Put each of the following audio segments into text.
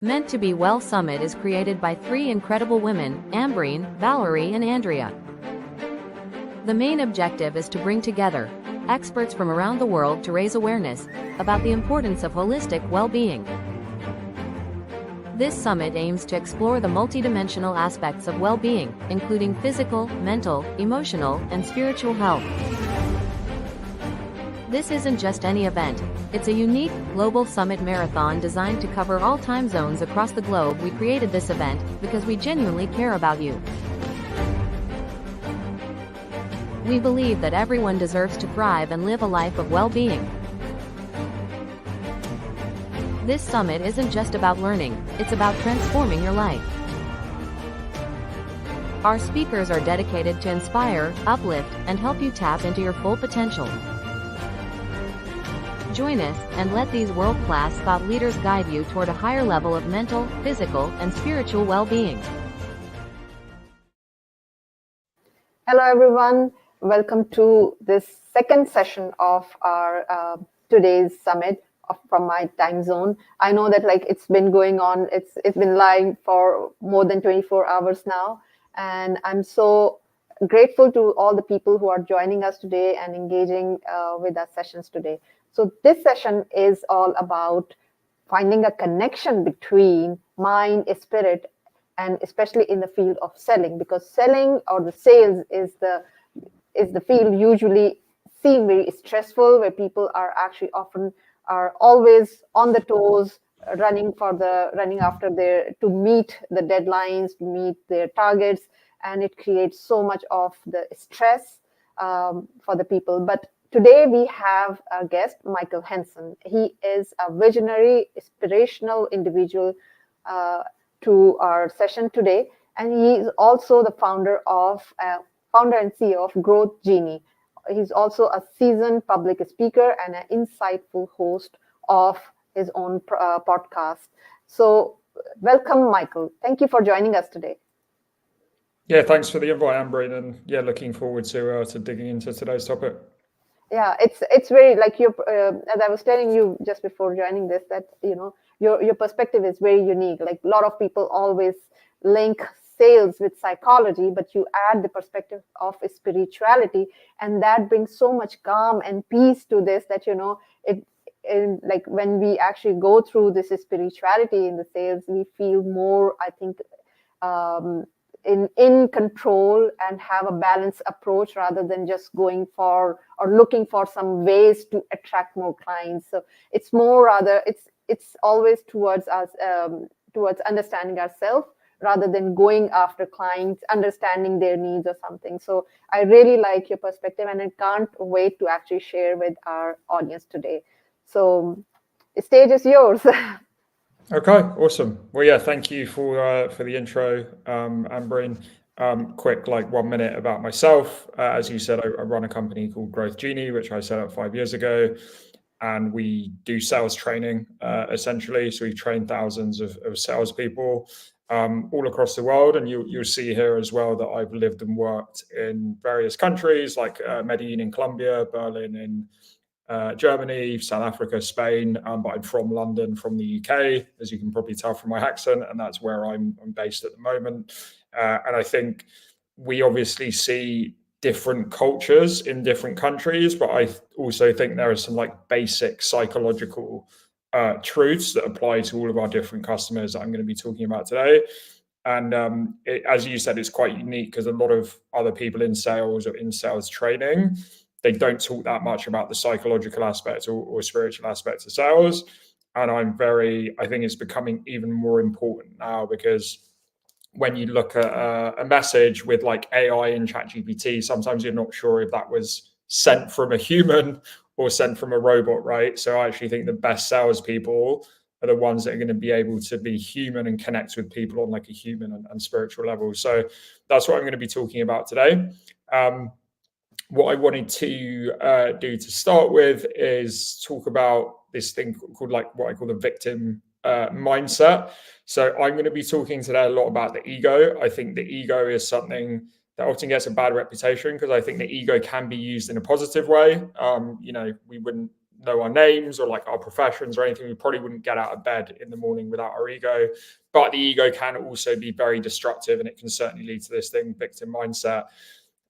Meant to Be Well Summit is created by three incredible women, Ambreen, Valerie and Andrea. The main objective is to bring together experts from around the world to raise awareness about the importance of holistic well-being. This summit aims to explore the multidimensional aspects of well-being, including physical, mental, emotional, and spiritual health. This isn't just any event. It's a unique, global summit marathon designed to cover all time zones across the globe. We created this event because we genuinely care about you. We believe that everyone deserves to thrive and live a life of well-being. This summit isn't just about learning, it's about transforming your life. Our speakers are dedicated to inspire, uplift, and help you tap into your full potential. Join us, and let these world-class thought leaders guide you toward a higher level of mental, physical, and spiritual well-being. Hello everyone, welcome to this second session of our today's summit from my time zone. I know that it's been going on, it's been live for more than 24 hours now, and I'm so grateful to all the people who are joining us today and engaging with our sessions today. So this session is all about finding a connection between mind, spirit, and especially in the field of selling, because selling or the sales is the field usually seen very stressful, where people are actually are always on the toes, running after to meet the deadlines, to meet their targets, and it creates so much of the stress for the people. But today we have a guest, Michael Hanson. He is a visionary, inspirational individual to our session today, and he is also the founder and CEO of Growth Genie. He's also a seasoned public speaker and an insightful host of his own podcast. So welcome, Michael. Thank you for joining us today. Yeah, thanks for the invite, Ambreen, and looking forward to digging into today's topic. Yeah, it's very as I was telling you just before joining this, that your perspective is very unique. A lot of people always link sales with psychology, but you add the perspective of spirituality, and that brings so much calm and peace to this that when we actually go through this spirituality in the sales, we feel more, I think, in control and have a balanced approach rather than just going for or looking for some ways to attract more clients. So it's more rather it's always towards us, towards understanding ourselves rather than going after clients, understanding their needs or something. So I really like your perspective, and I can't wait to actually share with our audience today. So the stage is yours. Okay, awesome. Well, yeah, thank you for the intro, Ambreen. Quick, 1 minute about myself. As you said, I run a company called Growth Genie, which I set up 5 years ago, and we do sales training, essentially. So we train thousands of salespeople all across the world, and you'll see here as well that I've lived and worked in various countries, like Medellin in Colombia, Berlin in Germany, South Africa, Spain, but I'm from London, from the UK, as you can probably tell from my accent, and that's where I'm based at the moment. And I think we obviously see different cultures in different countries, but I also think there are some basic psychological truths that apply to all of our different customers that I'm going to be talking about today. And as you said, it's quite unique because a lot of other people in sales or in sales training, they don't talk that much about the psychological aspects or spiritual aspects of sales. And I think it's becoming even more important now, because when you look at a message with AI and ChatGPT, sometimes you're not sure if that was sent from a human or sent from a robot, right? So I actually think the best salespeople are the ones that are going to be able to be human and connect with people on a human and spiritual level. So that's what I'm going to be talking about today. What I wanted to do to start with is talk about this thing called what I call the victim mindset. So I'm going to be talking today a lot about the ego. I think the ego is something that often gets a bad reputation, because I think the ego can be used in a positive way. We wouldn't know our names or like our professions or anything, we probably wouldn't get out of bed in the morning without our ego. But the ego can also be very destructive, and it can certainly lead to this thing, victim mindset.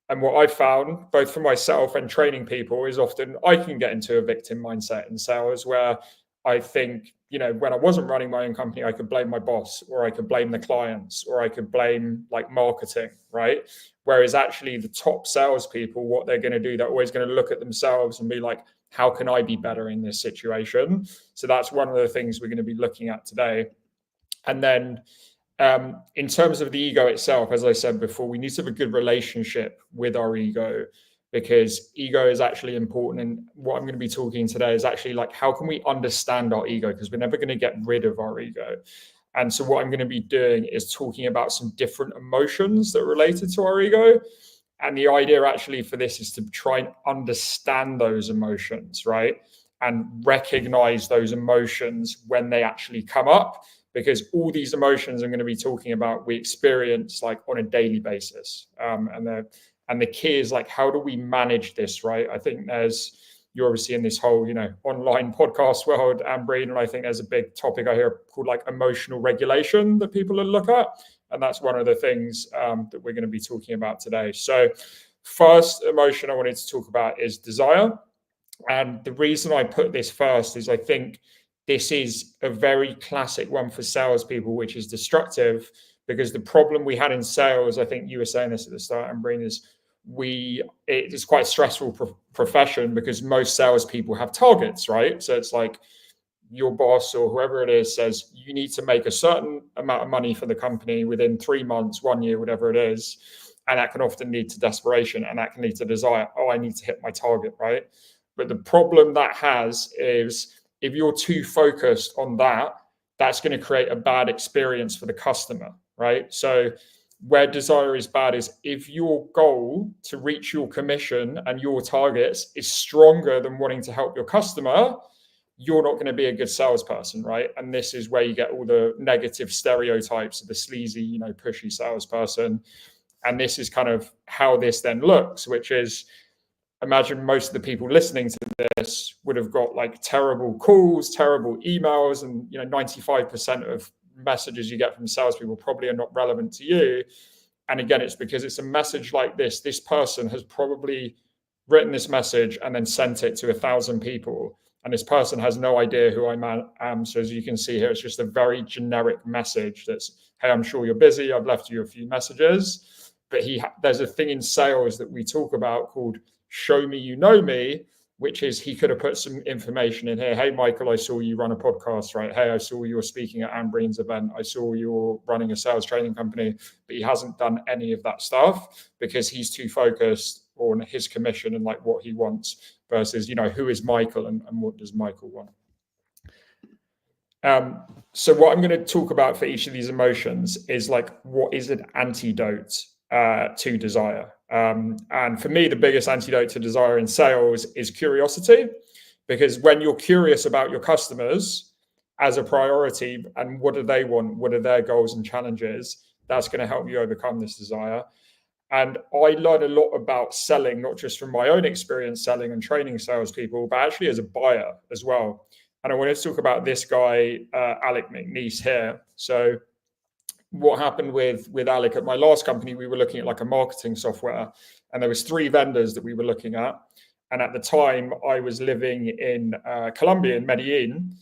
And what I've found, both for myself and training people, is often I can get into a victim mindset in sales where I think, when I wasn't running my own company, I could blame my boss, or I could blame the clients, or I could blame like marketing, right? Whereas actually the top salespeople, what they're going to do, they're always going to look at themselves and be like, how can I be better in this situation? So that's one of the things we're going to be looking at today. And then in terms of the ego itself, as I said before, we need to have a good relationship with our ego, because ego is actually important. And what I'm going to be talking today is actually like, how can we understand our ego? Because we're never going to get rid of our ego. And so what I'm going to be doing is talking about some different emotions that are related to our ego. And the idea actually for this is to try and understand those emotions, right? And recognize those emotions when they actually come up, because all these emotions I'm going to be talking about, we experience like on a daily basis. And the key is like, how do we manage this, right? I think you're obviously in this whole, online podcast world, Ambreen, and I think there's a big topic I hear called like emotional regulation that people look at. And that's one of the things that we're going to be talking about today. So first emotion I wanted to talk about is desire. And the reason I put this first is I think this is a very classic one for salespeople, which is destructive, because the problem we had in sales, I think you were saying this at the start, Ambreen, is it is quite a stressful profession, because most salespeople have targets, right? So it's like your boss or whoever it is says, you need to make a certain amount of money for the company within 3 months, 1 year, whatever it is. And that can often lead to desperation, and that can lead to desire. Oh, I need to hit my target, right? But the problem that has is if you're too focused on that, that's going to create a bad experience for the customer, right? So where desire is bad is if your goal to reach your commission and your targets is stronger than wanting to help your customer, you're not going to be a good salesperson, right? And this is where you get all the negative stereotypes of the sleazy, pushy salesperson. And this is kind of how this then looks, which is, imagine most of the people listening to this would have got like terrible calls, terrible emails, and 95% of messages you get from salespeople probably are not relevant to you. And again, it's because it's a message like this. This person has probably written this message and then sent it to 1,000 people. And this person has no idea who I am. So as you can see here, it's just a very generic message that's, hey, I'm sure you're busy. I've left you a few messages. But there's a thing in sales that we talk about called show me you know me, which is he could have put some information in here. Hey, Michael, I saw you run a podcast, right? Hey, I saw you were speaking at Ambreen's event. I saw you're running a sales training company, but he hasn't done any of that stuff because he's too focused on his commission and like what he wants versus, who is Michael and what does Michael want? So what I'm going to talk about for each of these emotions is like, what is an antidote to desire? And for me, the biggest antidote to desire in sales is curiosity, because when you're curious about your customers as a priority and what do they want, what are their goals and challenges, that's going to help you overcome this desire. And I learn a lot about selling, not just from my own experience selling and training salespeople, but actually as a buyer as well. And I wanted to talk about this guy, Alec McNeese here. So what happened with Alec at my last company, we were looking at like a marketing software, and there was 3 vendors that we were looking at. And at the time I was living in Colombia, in Medellin,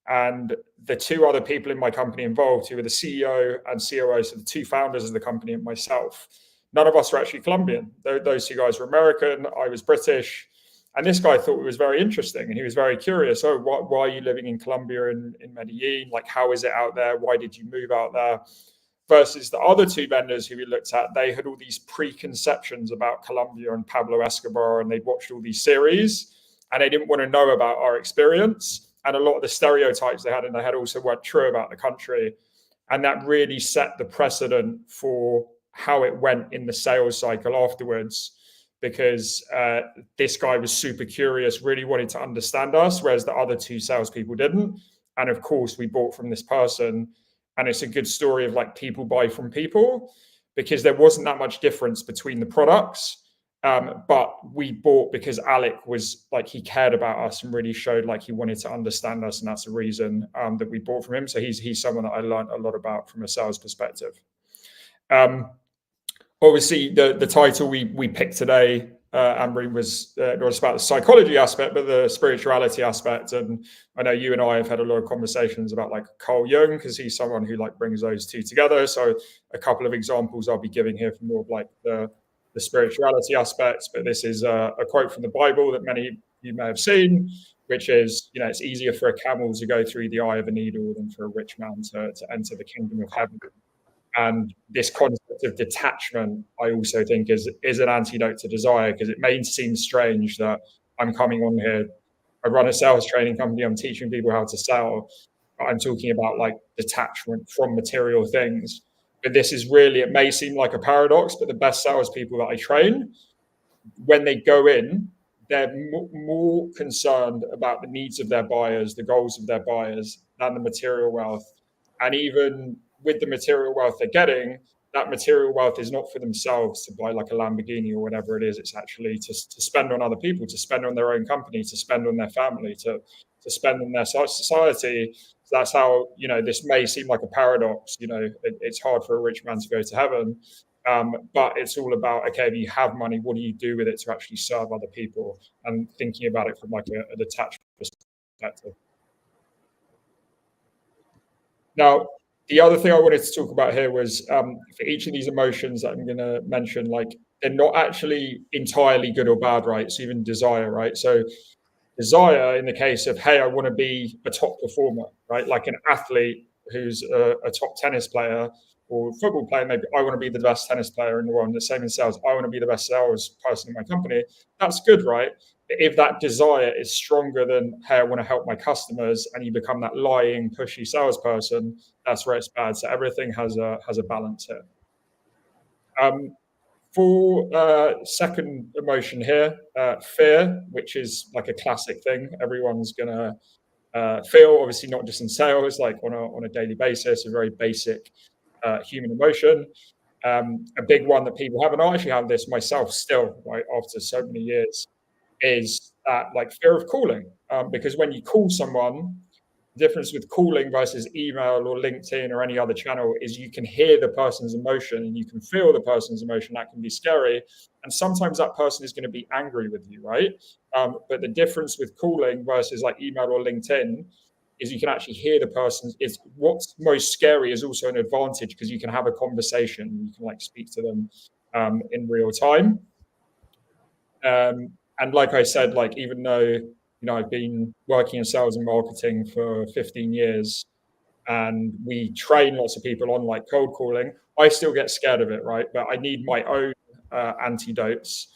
and the 2 other people in my company involved, who were the CEO and COO, so the 2 founders of the company and myself, none of us were actually Colombian. Those 2 guys were American. I was British. And this guy thought it was very interesting, and he was very curious. Oh, why are you living in Colombia, in Medellin? Like, how is it out there? Why did you move out there? Versus the other 2 vendors who we looked at, they had all these preconceptions about Colombia and Pablo Escobar, and they'd watched all these series, and they didn't want to know about our experience. And a lot of the stereotypes they had in their head also weren't true about the country. And that really set the precedent for how it went in the sales cycle afterwards, because this guy was super curious, really wanted to understand us, whereas the other 2 salespeople didn't. And of course, we bought from this person. And it's a good story of like people buy from people, because there wasn't that much difference between the products. But we bought because Alec was like, he cared about us and really showed like he wanted to understand us, and that's the reason that we bought from him. So he's someone that I learned a lot about from a sales perspective. Obviously, the title we picked today, Ambreen, was not just about the psychology aspect, but the spirituality aspect. And I know you and I have had a lot of conversations about like Carl Jung, because he's someone who like brings those two together. So a couple of examples I'll be giving here from more of like the spirituality aspects. But this is a quote from the Bible that many of you may have seen, which is, it's easier for a camel to go through the eye of a needle than for a rich man to enter the kingdom of heaven. And this concept of detachment, I also think, is an antidote to desire, because it may seem strange that I'm coming on here, I run a sales training company, I'm teaching people how to sell, but I'm talking about like detachment from material things. But this is really, it may seem like a paradox, but the best salespeople that I train, when they go in, they're more concerned about the needs of their buyers, the goals of their buyers, than the material wealth. And even with the material wealth they're getting, that material wealth is not for themselves to buy like a Lamborghini or whatever it is. It's actually to spend on other people, to spend on their own company, to spend on their family, to spend on their society. So that's how, this may seem like a paradox. It's hard for a rich man to go to heaven. But it's all about, okay, if you have money, what do you do with it to actually serve other people? And thinking about it from like a detached perspective. Now, the other thing I wanted to talk about here was for each of these emotions that I'm going to mention, like they're not actually entirely good or bad, right? So even desire, right? So desire in the case of, hey, I want to be a top performer, right? Like an athlete who's a top tennis player or football player, maybe I want to be the best tennis player in the world. The same in sales, I want to be the best sales person in my company. That's good, right? If that desire is stronger than, hey, I want to help my customers, and you become that lying, pushy salesperson, that's where it's bad. So everything has a balance here. For second emotion here, fear, which is like a classic thing. Everyone's gonna feel, obviously not just in sales, like on a daily basis, a very basic human emotion. A big one that people have, and I actually have this myself still, right, after so many years, is that like fear of calling. Because when you call someone, the difference with calling versus email or LinkedIn or any other channel is you can hear the person's emotion and you can feel the person's emotion. That can be scary. And sometimes that person is going to be angry with you, right? But the difference with calling versus like email or LinkedIn is you can actually hear the person. It's what's most scary is also an advantage, because you can have a conversation. You can like speak to them in real time. And like I said, like even though I've been working in sales and marketing for 15 years, and we train lots of people on like cold calling, I still get scared of it, right? But I need my own antidotes.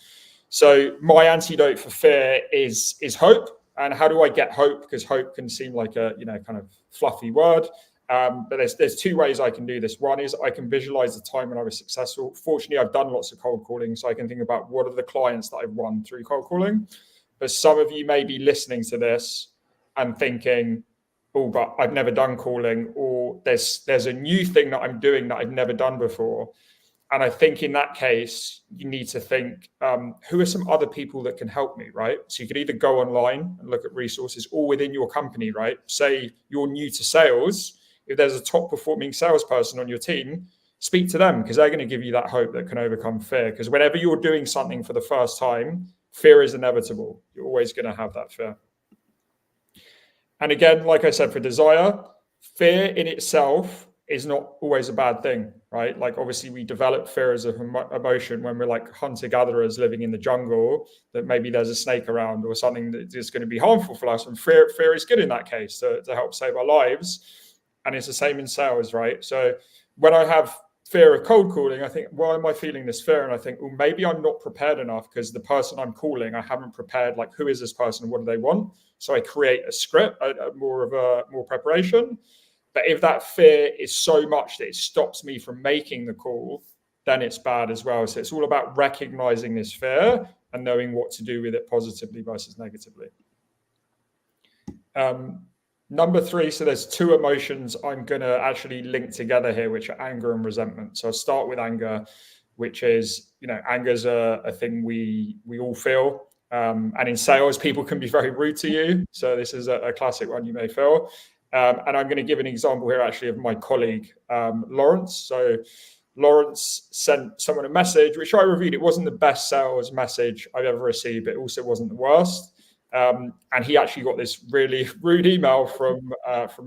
So my antidote for fear is hope. And how do I get hope? Because hope can seem like a kind of fluffy word. But there's two ways I can do this. One is I can visualize the time when I was successful. Fortunately, I've done lots of cold calling, so I can think about what are the clients that I've won through cold calling. But some of you may be listening to this and thinking, oh, but I've never done calling, or there's a new thing that I'm doing that I've never done before. And I think in that case, you need to think, who are some other people that can help me, right? So you could either go online and look at resources, or within your company, right? Say you're new to sales. If there's a top performing salesperson on your team, speak to them, because they're going to give you that hope that can overcome fear. Because whenever you're doing something for the first time, fear is inevitable. You're always going to have that fear. And again, like I said, for desire, fear in itself is not always a bad thing, right? Like obviously we develop fear as an emotion when we're like hunter-gatherers living in the jungle, that maybe there's a snake around or something that is going to be harmful for us. And fear is good in that case to help save our lives. And it's the same in sales, right? So when I have fear of cold calling, I think, why am I feeling this fear? And I think, well, maybe I'm not prepared enough, because the person I'm calling, I haven't prepared, like, who is this person? What do they want? So I create a script, more preparation. But if that fear is so much that it stops me from making the call, then it's bad as well. So it's all about recognizing this fear and knowing what to do with it positively versus negatively. Number 3, so there's 2 emotions I'm going to actually link together here, which are anger and resentment. So I'll start with anger. which is, anger's a thing we all feel. And in sales, people can be very rude to you. So this is a classic one you may feel. And I'm going to give an example here actually of my colleague, Lawrence. So Lawrence sent someone a message, which I reviewed. It wasn't the best sales message I've ever received, but it also wasn't the worst. And he actually got this really rude email from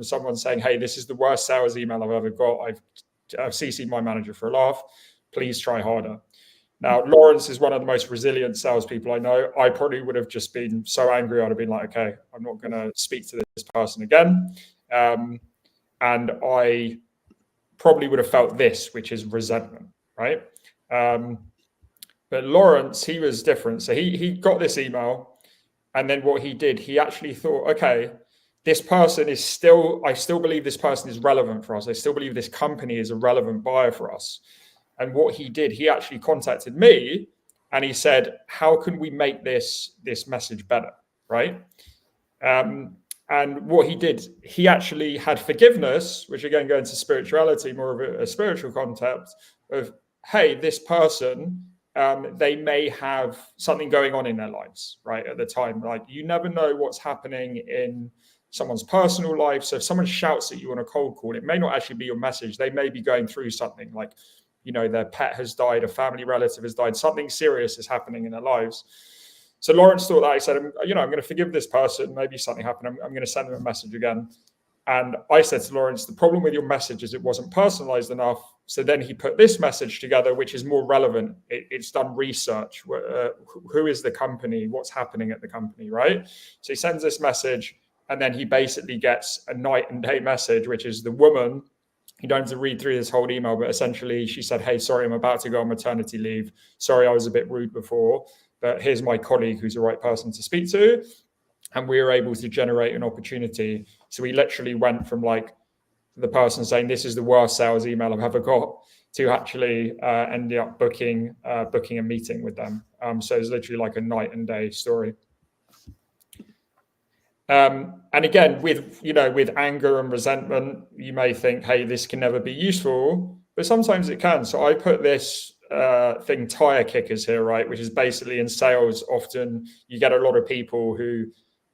someone saying, "Hey, this is the worst sales email I've ever got. I've CC'd my manager for a laugh. Please try harder." Now, Lawrence is one of the most resilient salespeople I know. I probably would have just been so angry. I'd have been like, "Okay, I'm not going to speak to this person again." And I probably would have felt this, which is resentment, right? But Lawrence, he was different. So he got this email. And then what he did, he actually thought, okay, this person is still, I still believe this person is relevant for us. I still believe this company is a relevant buyer for us. And what he did, he actually contacted me and he said, how can we make this message better, right? And what he did, he actually had forgiveness, which again, going to spirituality, more of a spiritual concept of, hey, this person, they may have something going on in their lives, right, at the time. Like, you never know what's happening in someone's personal life. So if someone shouts at you on a cold call, it may not actually be your message. They may be going through something like, their pet has died, a family relative has died, something serious is happening in their lives. So Lawrence thought that. He said, I'm going to forgive this person. Maybe something happened. I'm going to send them a message again. And I said to Lawrence, the problem with your message is it wasn't personalized enough. So then he put this message together, which is more relevant. It's done research. Who is the company? What's happening at the company, right? So he sends this message, and then he basically gets a night and day message, which is the woman. You don't have to read through this whole email, but essentially she said, hey, sorry, I'm about to go on maternity leave. Sorry, I was a bit rude before, but here's my colleague who's the right person to speak to. And we were able to generate an opportunity. So we literally went from like the person saying, this is the worst sales email I've ever got, to actually ending up booking a meeting with them. So it's literally like a night and day story. And again, with anger and resentment, you may think, hey, this can never be useful, but sometimes it can. So I put this thing, tire kickers here, right? Which is basically in sales, often you get a lot of people who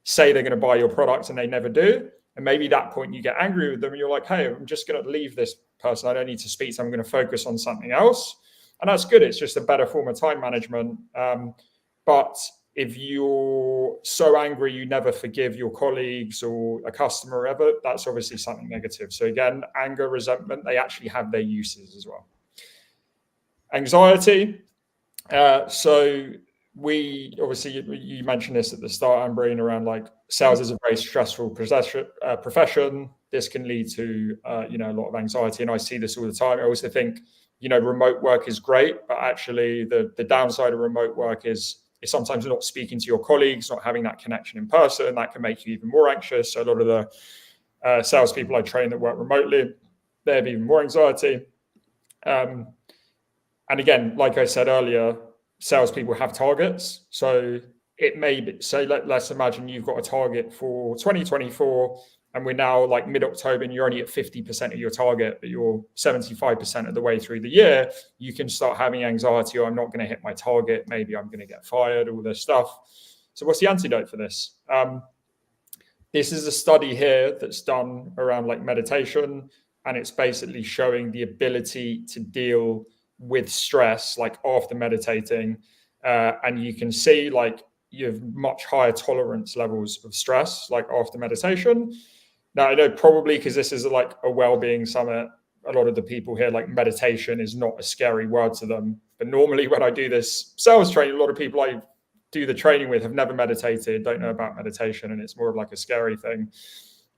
say they're going to buy your product and they never do. And maybe at that point you get angry with them and you're like, hey, I'm just going to leave this person. I don't need to speak to them. I'm going to focus on something else. And that's good. It's just a better form of time management. But if you're so angry you never forgive your colleagues or a customer ever, that's obviously something negative. So again, anger, resentment, they actually have their uses as well. Anxiety. So we obviously, you mentioned this at the start, Ambreen, around like sales is a very stressful profession. This can lead to a lot of anxiety, and I see this all the time. I also think remote work is great, but actually the downside of remote work is sometimes not speaking to your colleagues, not having that connection in person. That can make you even more anxious. So a lot of the salespeople I train that work remotely, they have even more anxiety. And again, like I said earlier, salespeople have targets. So it may be, so let's imagine you've got a target for 2024 and we're now like mid-October and you're only at 50% of your target, but you're 75% of the way through the year. You can start having anxiety, or I'm not going to hit my target. Maybe I'm going to get fired, all this stuff. So what's the antidote for this? This is a study here that's done around like meditation, and it's basically showing the ability to deal with stress like after meditating, and you can see like you have much higher tolerance levels of stress like after meditation. Now I know probably because this is like a well-being summit, a lot of the people here, like meditation is not a scary word to them, but normally when I do this sales training, a lot of people I do the training with have never meditated, don't know about meditation, and it's more of like a scary thing.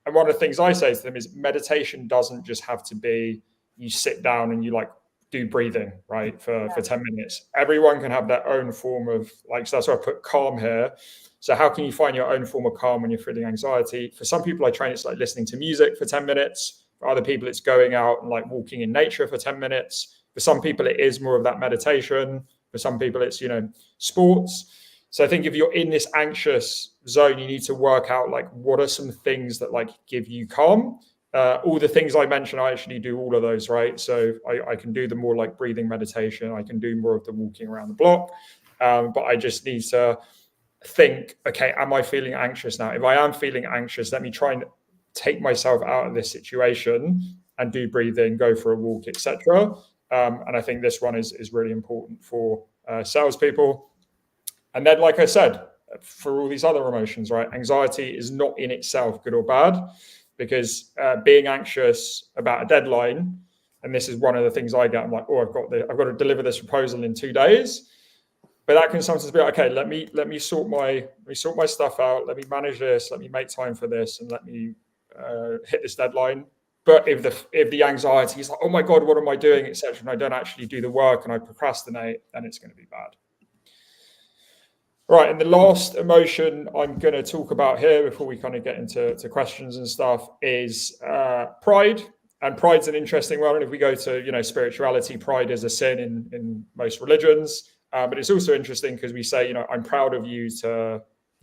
And one of the things I say to them is meditation doesn't just have to be you sit down and you like do breathing, right, for 10 minutes. Everyone can have their own form of like, so that's why I put calm here. So how can you find your own form of calm when you're feeling anxiety? For some people I train, it's like listening to music for 10 minutes. For other people, it's going out and like walking in nature for 10 minutes. For some people, it is more of that meditation. For some people, it's, sports. So I think if you're in this anxious zone, you need to work out like, what are some things that like give you calm? all the things I mentioned, I actually do all of those, right? So I can do the more like breathing meditation. I can do more of the walking around the block. But I just need to think, okay, am I feeling anxious now? If I am feeling anxious, let me try and take myself out of this situation and do breathing, go for a walk, etc. And I think this one is really important for salespeople. And then, like I said, for all these other emotions, right? Anxiety is not in itself good or bad, because being anxious about a deadline, and this is one of the things I get, I'm like, oh, I've got to deliver this proposal in 2 days. But that can sometimes be like, okay, let me sort my stuff out, let me manage this, let me make time for this, and let me hit this deadline. But if the anxiety is like, oh my God, what am I doing, etc., and I don't actually do the work and I procrastinate, then it's going to be bad. Right, and the last emotion I'm going to talk about here before we kind of get into questions and stuff is pride. And pride's an interesting one. And if we go to spirituality, pride is a sin in most religions. But it's also interesting because we say, I'm proud of you to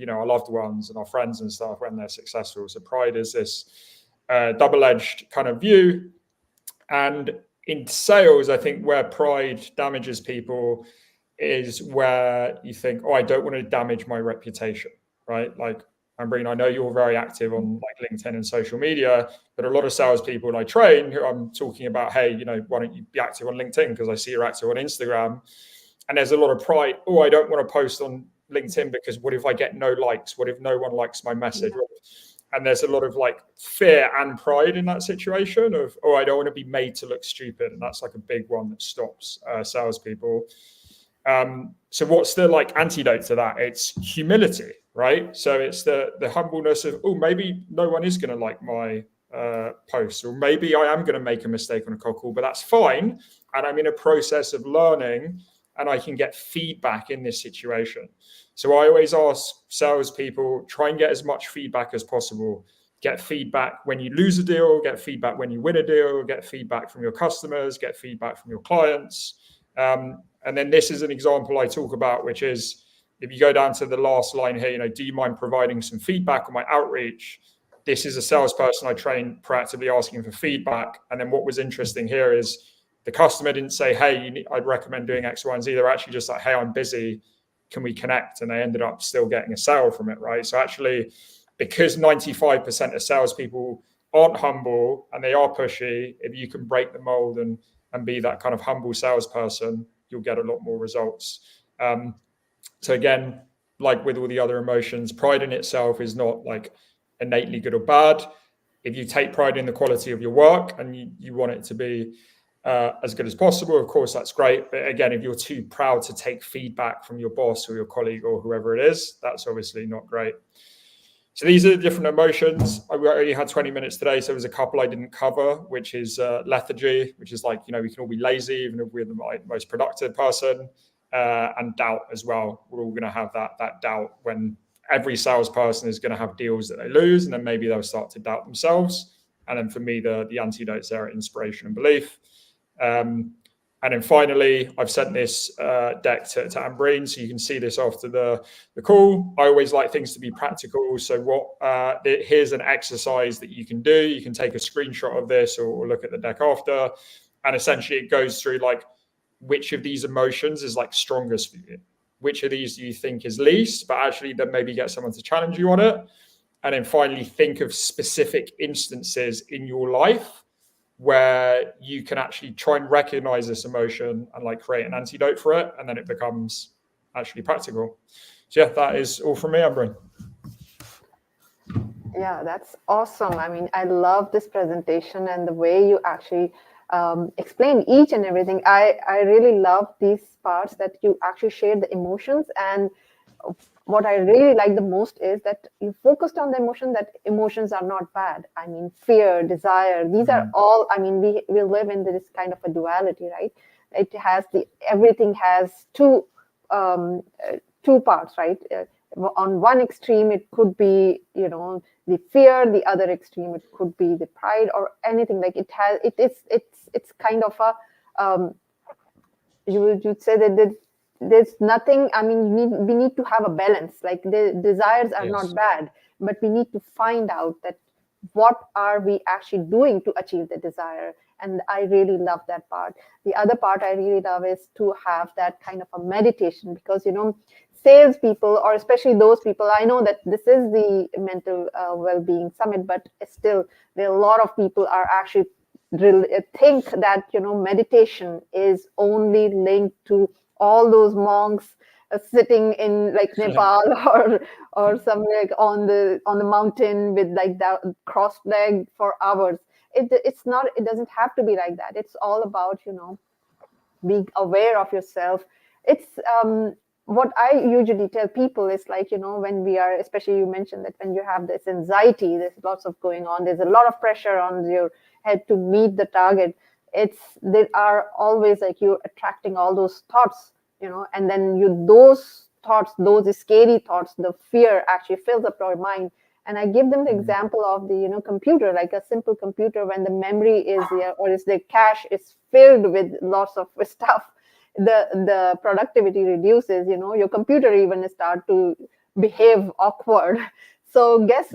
our loved ones and our friends and stuff when they're successful. So pride is this double-edged kind of view. And in sales, I think where pride damages people is where you think, oh, I don't want to damage my reputation, right? Like, Ambreen, I know you're very active on like LinkedIn and social media, but a lot of salespeople I train who I'm talking about, hey, why don't you be active on LinkedIn? Because I see you're active on Instagram. And there's a lot of pride. Oh, I don't want to post on LinkedIn because what if I get no likes? What if no one likes my message? Yeah. And there's a lot of like fear and pride in that situation of, oh, I don't want to be made to look stupid. And that's like a big one that stops salespeople. So what's the like antidote to that? It's humility, right? So it's the humbleness of, oh, maybe no one is going to like my posts, or maybe I am going to make a mistake on a cold call, but that's fine. And I'm in a process of learning and I can get feedback in this situation. So I always ask salespeople, try and get as much feedback as possible. Get feedback when you lose a deal, get feedback when you win a deal, get feedback from your customers, get feedback from your clients. And then this is an example I talk about, which is if you go down to the last line here, do you mind providing some feedback on my outreach? This is a salesperson I trained proactively asking for feedback. And then what was interesting here is the customer didn't say, hey, I'd recommend doing X, Y, and Z. They're actually just like, hey, I'm busy. Can we connect? And they ended up still getting a sale from it, right? So actually, because 95% of salespeople aren't humble and they are pushy, if you can break the mold and be that kind of humble salesperson, you'll get a lot more results. So again, like with all the other emotions, pride in itself is not like innately good or bad. If you take pride in the quality of your work and you want it to be as good as possible, of course, that's great. But again, if you're too proud to take feedback from your boss or your colleague or whoever it is, that's obviously not great. So these are the different emotions. I already had 20 minutes today, so there's a couple I didn't cover, which is lethargy, which is like, we can all be lazy, even if we're the most productive person, and doubt as well. We're all going to have that doubt when every salesperson is going to have deals that they lose, and then maybe they'll start to doubt themselves. And then for me, the antidotes there are inspiration and belief. And then finally, I've sent this deck to Ambreen, so you can see this after the call. I always like things to be practical. So here's an exercise that you can do. You can take a screenshot of this or look at the deck after. And essentially it goes through like, which of these emotions is like strongest for you? Which of these do you think is least? But actually then maybe get someone to challenge you on it. And then finally think of specific instances in your life where you can actually try and recognize this emotion and like create an antidote for it, and then it becomes actually practical. So yeah, that is all from me, Ambreen. Yeah, that's awesome. I mean, I love this presentation and the way you actually explain each and everything. I really love these parts that you actually share the emotions, and what I really like the most is that you focused on the emotion, that emotions are not bad. I mean, fear, desire, these are all, I mean, we live in this kind of a duality, right? It has everything has two parts, right? On one extreme, it could be, the fear, the other extreme, it could be the pride or anything. Like it's kind of a, you would say that there's nothing, I mean, we need to have a balance. Like the desires are not bad, but we need to find out that what are we actually doing to achieve the desire. And I really love that part. The other part I really love is to have that kind of a meditation, because salespeople, or especially those people, I know that this is the mental well-being summit, but still there are a lot of people are actually think that meditation is only linked to all those monks sitting in like Nepal or somewhere like on the mountain with like that crossed leg for hours. It's not. It doesn't have to be like that. It's all about being aware of yourself. It's what I usually tell people is like, when we are, especially you mentioned that when you have this anxiety, there's lots of going on, there's a lot of pressure on your head to meet the target. There are always like you're attracting all those thoughts, and then those thoughts, those scary thoughts, the fear actually fills up your mind. And I give them the example of the computer, like a simple computer. When the memory is there, or is the cache is filled with lots of stuff, the productivity reduces. Your computer even start to behave awkward. So just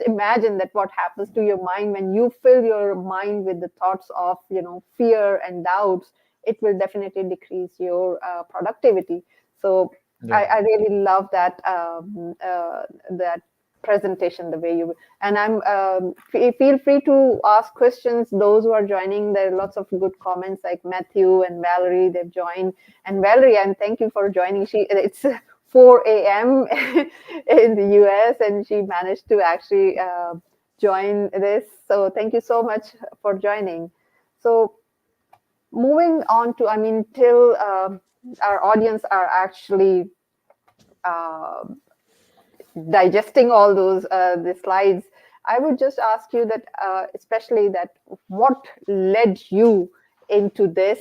imagine that what happens to your mind when you fill your mind with the thoughts of fear and doubts. It will definitely decrease your productivity. So I really love that that presentation, the way you, and I'm feel free to ask questions. Those who are joining, there are lots of good comments, like Matthew and Valerie, they've joined. And Valerie, and thank you for joining. It's 4 a.m. in the US, and she managed to actually join this. So thank you so much for joining. So moving on to, till our audience are actually digesting all those the slides, I would just ask you that, especially that, what led you into this?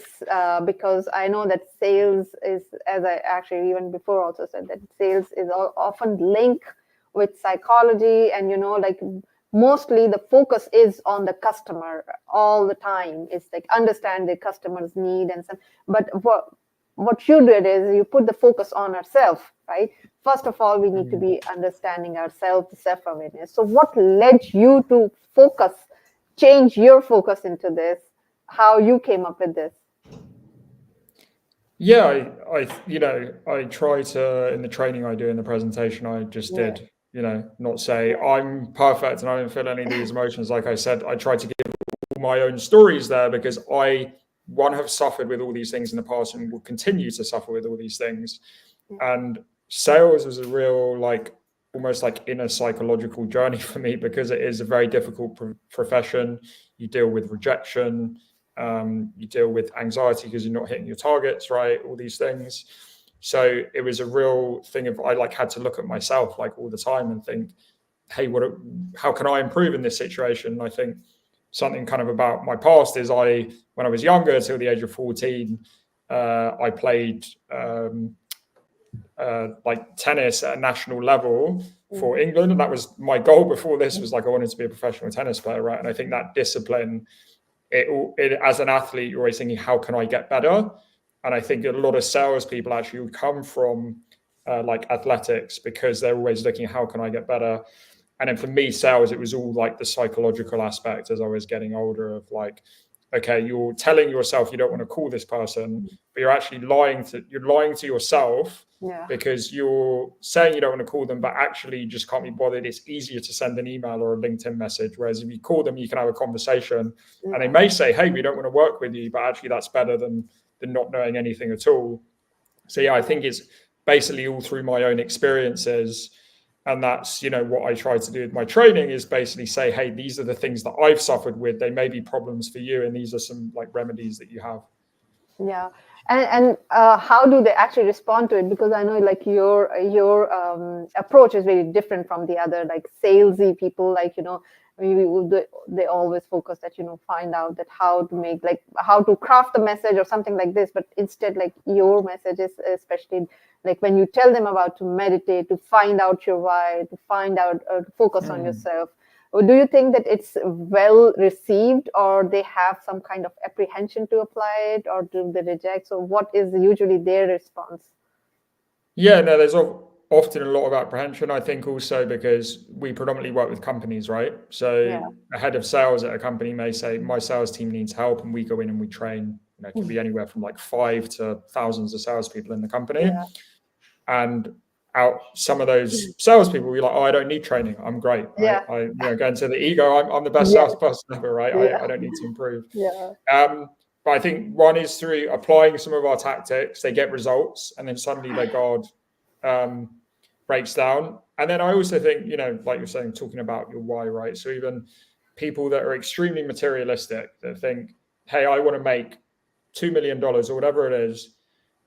Because I know that sales is, as I actually even before also said, that sales is often linked with psychology, and like mostly the focus is on the customer all the time. It's like understand the customer's need and some, but what you did is you put the focus on ourselves, right? First of all, we need to be understanding ourselves, self-awareness. So what led you to change your focus into this? How you came up with this? Yeah, I try to, in the training I do, in the presentation I just did, not say I'm perfect and I don't feel any of these emotions. Like I said, I try to give all my own stories there, because I have suffered with all these things in the past and will continue to suffer with all these things. And sales was a real, like, almost like inner psychological journey for me, because it is a very difficult profession. You deal with rejection, you deal with anxiety because you're not hitting your targets, right? All these things. So it was a real thing of, I like had to look at myself like all the time and think, hey, how can I improve in this situation? And I think something kind of about my past is when I was younger, till the age of 14, I played like tennis at a national level for England. And that was my goal before this, was like, I wanted to be a professional tennis player, right? And I think that discipline, as an athlete, you're always thinking, how can I get better? And I think a lot of salespeople actually come from like athletics, because they're always looking, how can I get better? And then for me, sales, it was all like the psychological aspect as I was getting older, of like, okay, you're telling yourself you don't want to call this person, but you're actually lying to yourself, because you're saying you don't want to call them, but actually you just can't be bothered. It's easier to send an email or a LinkedIn message. Whereas if you call them, you can have a conversation, and they may say, hey, we don't want to work with you, but actually that's better than not knowing anything at all. So yeah, I think it's basically all through my own experiences. And that's, what I try to do with my training, is basically say, hey, these are the things that I've suffered with. They may be problems for you, and these are some like remedies that you have. Yeah. And how do they actually respond to it? Because I know like your approach is very different from the other like salesy people. Like, they always focus that, find out that how to make, like how to craft the message or something like this. But instead, like your messages, especially like when you tell them about to meditate, to find out your why, to find out, to focus on yourself. Do you think that it's well received, or they have some kind of apprehension to apply it, or do they reject? So what is usually their response? Yeah, no, there's often a lot of apprehension. I think also because we predominantly work with companies, right? So a head of sales at a company may say, my sales team needs help, and we go in and we train. It could be anywhere from like 5 to thousands of salespeople in the company. And some of those salespeople will be like, oh, I don't need training. I'm great. Right? I go into the ego. I'm the best salesperson ever, right? I don't need to improve. But I think one is through applying some of our tactics, they get results, and then suddenly their guard breaks down. And then I also think, like you're saying, talking about your why, right? So even people that are extremely materialistic, that think, hey, I want to make $2 million or whatever it is,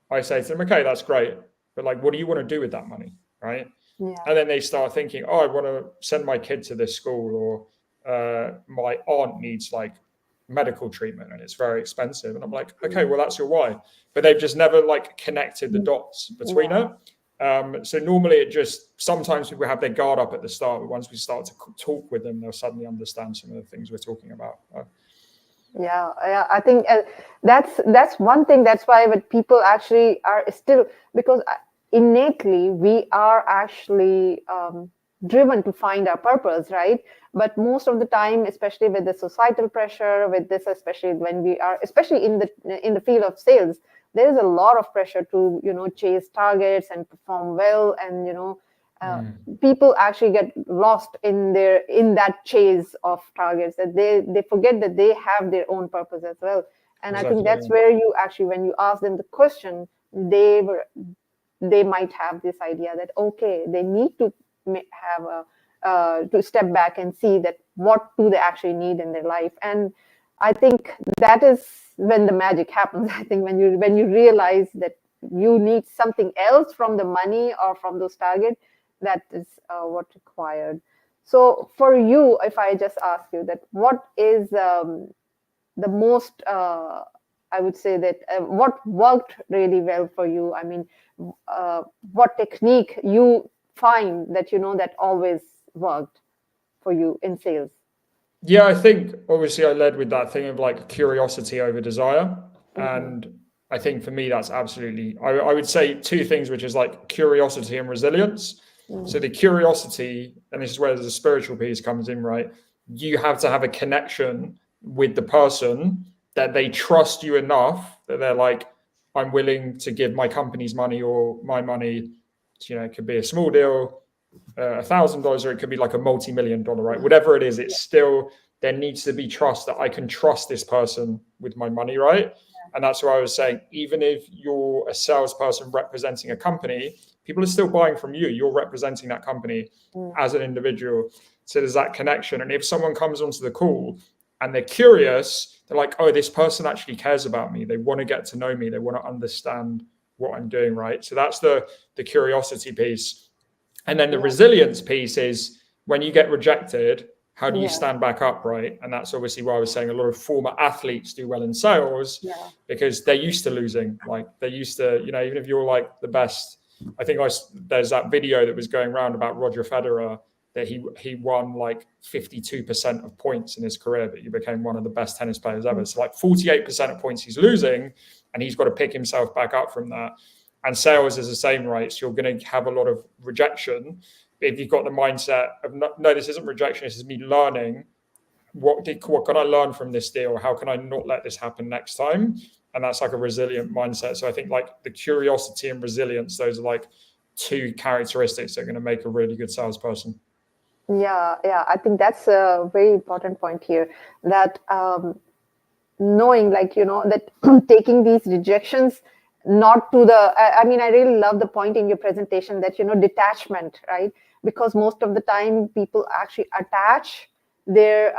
I say to them, okay, that's great. But like, what do you want to do with that money, right? And then they start thinking, oh, I want to send my kid to this school, or my aunt needs like medical treatment and it's very expensive. And I'm like, okay, well, that's your why. But they've just never like connected the dots between it. So normally sometimes people have their guard up at the start, but once we start to talk with them, they'll suddenly understand some of the things we're talking about. I think that's one thing. That's why when people actually are still, because innately we are actually driven to find our purpose, right? But most of the time, especially with the societal pressure, with this, especially when we are, especially in the field of sales, there is a lot of pressure to chase targets and perform well, and people actually get lost in that chase of targets, that they forget that they have their own purpose as well. And I think that's where you actually, when you ask them the question, they might have this idea that, okay, they need to have to step back and see that what do they actually need in their life. And I think that is when the magic happens. I think when you realize that you need something else from the money or from those targets, that is what's required. So for you, if I just ask you that, what is the most, I would say that what worked really well for you? I mean, what technique you find that that always worked for you in sales? Yeah, I think obviously I led with that thing of like curiosity over desire. And I think for me, that's absolutely, I would say two things, which is like curiosity and resilience. So the curiosity, and this is where the spiritual piece comes in, right? You have to have a connection with the person that they trust you enough that they're like, I'm willing to give my company's money or my money. It could be a small deal, $1,000, or it could be like a multi-million-dollar, right? Whatever it is, it's still, there needs to be trust that I can trust this person with my money, right? And that's why I was saying, even if you're a salesperson representing a company, people are still buying from you. You're representing that company as an individual. So there's that connection. And if someone comes onto the call and they're curious, they're like, oh, this person actually cares about me. They want to get to know me. They want to understand what I'm doing, right? So that's the curiosity piece. And then the resilience piece is when you get rejected, how do you stand back up, right? And that's obviously why I was saying a lot of former athletes do well in sales because they're used to losing. Like they're used to, even if you're like the best, I think there's that video that was going around about Roger Federer, that he won like 52% of points in his career, but he became one of the best tennis players ever. So like 48% of points he's losing, and he's got to pick himself back up from that. And sales is the same, right? So you're going to have a lot of rejection. If you've got the mindset of, no, this isn't rejection, this is me learning. What can I learn from this deal? How can I not let this happen next time? And that's like a resilient mindset. So I think like the curiosity and resilience, those are like two characteristics that are going to make a really good salesperson. Yeah. I think that's a very important point here, that knowing that taking these rejections, not to the, I mean, I really love the point in your presentation that, detachment, right? Because most of the time people actually attach their,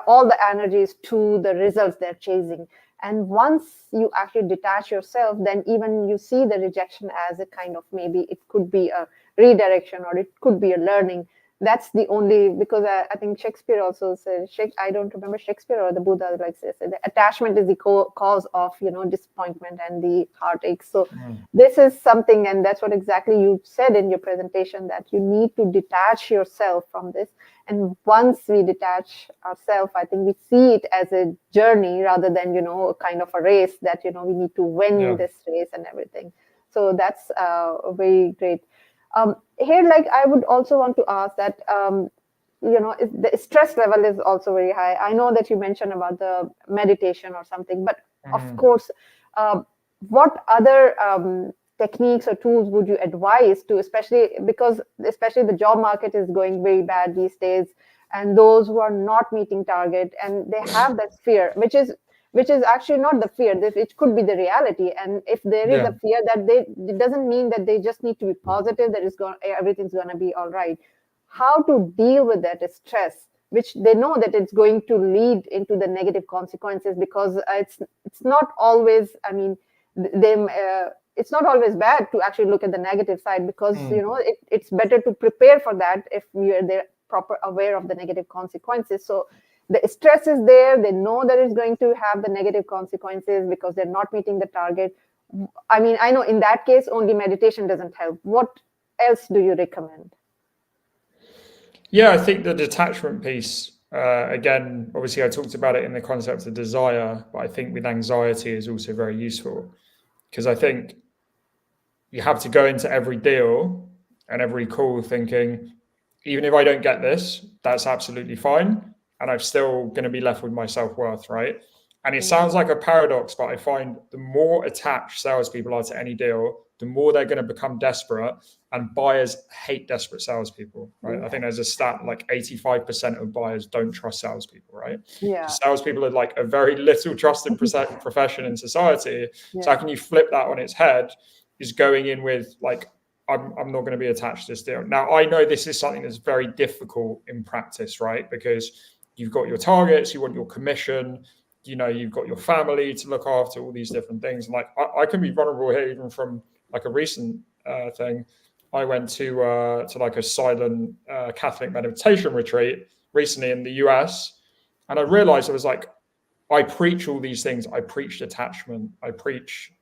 all the energies to the results they're chasing. And once you actually detach yourself, then even you see the rejection as a kind of, maybe it could be a redirection or it could be a learning. That's the only, because I think Shakespeare also said, I don't remember Shakespeare or the Buddha, like says, the attachment is the cause of, disappointment and the heartache. So this is something, and that's what exactly you said in your presentation, that you need to detach yourself from this. And once we detach ourselves, I think we see it as a journey rather than, a kind of a race that, we need to win this race and everything. So that's very great. Here, like I would also want to ask that, the stress level is also very high. I know that you mentioned about the meditation or something, but of course, what other techniques or tools would you advise to, especially the job market is going very bad these days, and those who are not meeting target and they have that fear, which is actually not the fear, it could be the reality. And if there is a fear, it doesn't mean that they just need to be positive, that everything's going to be all right. How to deal with that stress, which they know that it's going to lead into the negative consequences, because it's not always, I mean, it's not always bad to actually look at the negative side, because it's better to prepare for that if you're there proper aware of the negative consequences. So the stress is there, they know that it's going to have the negative consequences because they're not meeting the target. I mean, I know in that case only meditation doesn't help. What else do you recommend? Yeah, I think the detachment piece, again, obviously I talked about it in the concept of desire, but I think with anxiety is also very useful, because I think you have to go into every deal and every call thinking, even if I don't get this, that's absolutely fine. And I'm still going to be left with my self-worth, right? And it sounds like a paradox, but I find the more attached salespeople are to any deal, the more they're going to become desperate, and buyers hate desperate salespeople, right? I think there's a stat like 85% of buyers don't trust salespeople, right? Yeah. Salespeople are like a very little trusted profession in society. So how can you flip that on its head? Is going in with like, I'm not going to be attached to this deal. Now, I know this is something that's very difficult in practice, right? Because you've got your targets, you want your commission, you've got your family to look after, all these different things. And like, I can be vulnerable here, even from like a recent thing. I went to like a silent Catholic meditation retreat recently in the US. And I realized I was like, I preach all these things. I preach detachment. I preach,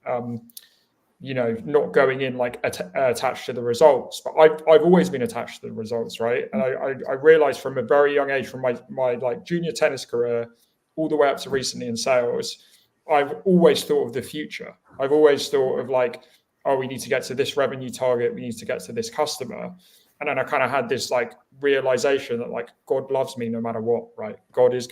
not going in like attached to the results, but I've always been attached to the results, right? And I realized from a very young age, from my like junior tennis career all the way up to recently in sales, I've always thought of the future. I've always thought of like, oh, we need to get to this revenue target, we need to get to this customer. And then I kind of had this like realization that like God loves me no matter what, right? God's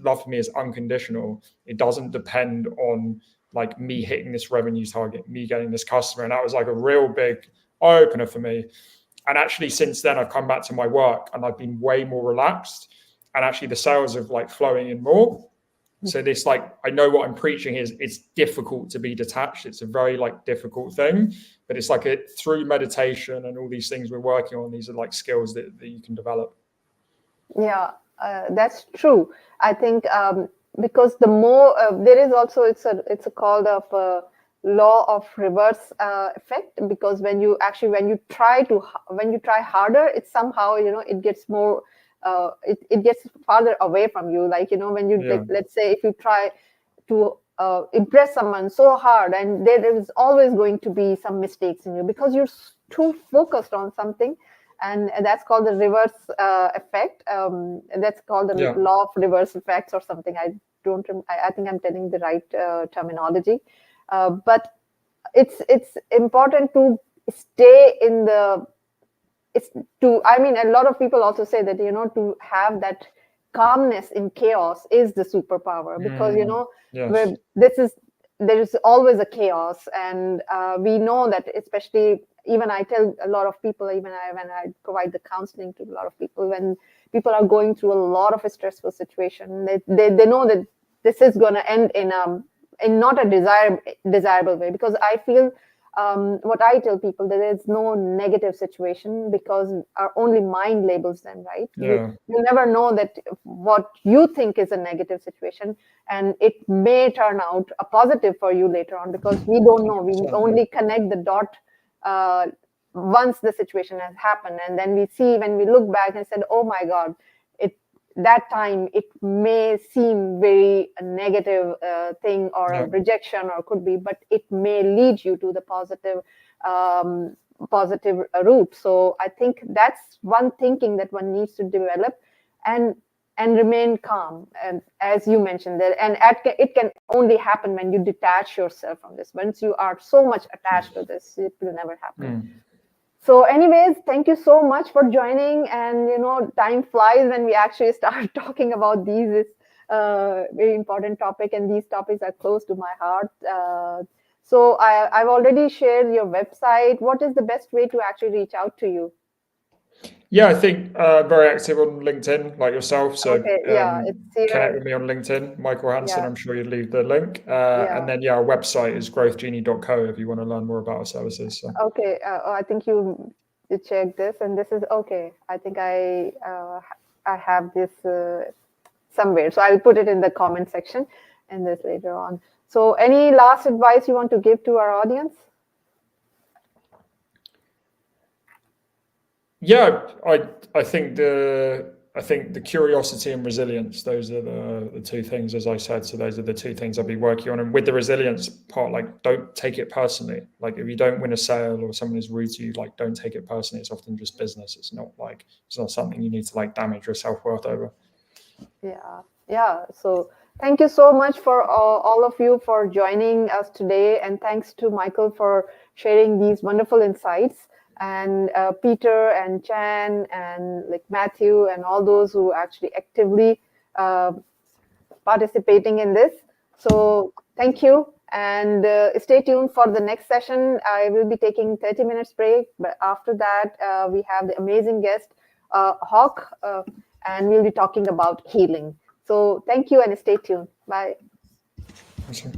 love for me is unconditional. It doesn't depend on like me hitting this revenue target, me getting this customer. And that was like a real big eye opener for me. And actually since then I've come back to my work and I've been way more relaxed, and actually the sales have like flowing in more. So this, like, I know what I'm preaching is it's difficult to be detached. It's a very like difficult thing, but it's like through meditation and all these things we're working on, these are like skills that you can develop. Yeah, that's true. I think because the more there is also, it's a called of law of reverse effect, because when you try harder, it's somehow it gets more it gets farther away from you. Like when you like, let's say if you try to impress someone so hard, and there is always going to be some mistakes in you because you're too focused on something. And that's called the reverse effect. That's called the law of reverse effects or something. I think I'm telling the right terminology. But it's important to stay in the. I mean, a lot of people also say that to have that calmness in chaos is the superpower, because where there is always a chaos, and we know that, especially. Even I tell a lot of people, when I provide the counseling to a lot of people, when people are going through a lot of a stressful situation, they know that this is going to end in not a desirable way. Because I feel what I tell people, that there is no negative situation, because our only mind labels them, right? You never know that what you think is a negative situation, and it may turn out a positive for you later on, because we don't know. We only connect the dot once the situation has happened, and then when we look back and said, oh my God, that time it may seem very a negative thing, or a rejection, or could be, but it may lead you to the positive route. So I think that's one thinking that one needs to develop, and remain calm. And as you mentioned that, and it can only happen when you detach yourself from this. Once you are so much attached to this, it will never happen. So anyways, thank you so much for joining. And, time flies when we actually start talking about these. It's very important topic, and these topics are close to my heart. So I've already shared your website. What is the best way to actually reach out to you? Yeah, I think very active on LinkedIn, like yourself. So Okay, yeah, it's here. connect with me on LinkedIn, Michael Hanson. Yeah. I'm sure you'd leave the link. And then, our website is growthgenie.co if you want to learn more about our services. So. Okay, I think you check this, and this is okay. I think I have this somewhere, so I'll put it in the comment section and this later on. So any last advice you want to give to our audience? Yeah, I think the curiosity and resilience, those are the two things, as I said. So those are the two things I'll be working on. And with the resilience part, like, don't take it personally. Like, if you don't win a sale or someone is rude to you, like, don't take it personally. It's often just business. It's not something you need to like damage your self-worth over. Yeah. So thank you so much for all of you for joining us today. And thanks to Michael for sharing these wonderful insights. And Peter and Chan and like Matthew and all those who actually actively participating in this. So thank you, and stay tuned for the next session. I will be taking 30 minutes break, but after that we have the amazing guest Hawk, and we'll be talking about healing. So thank you, and stay tuned. Bye. Awesome.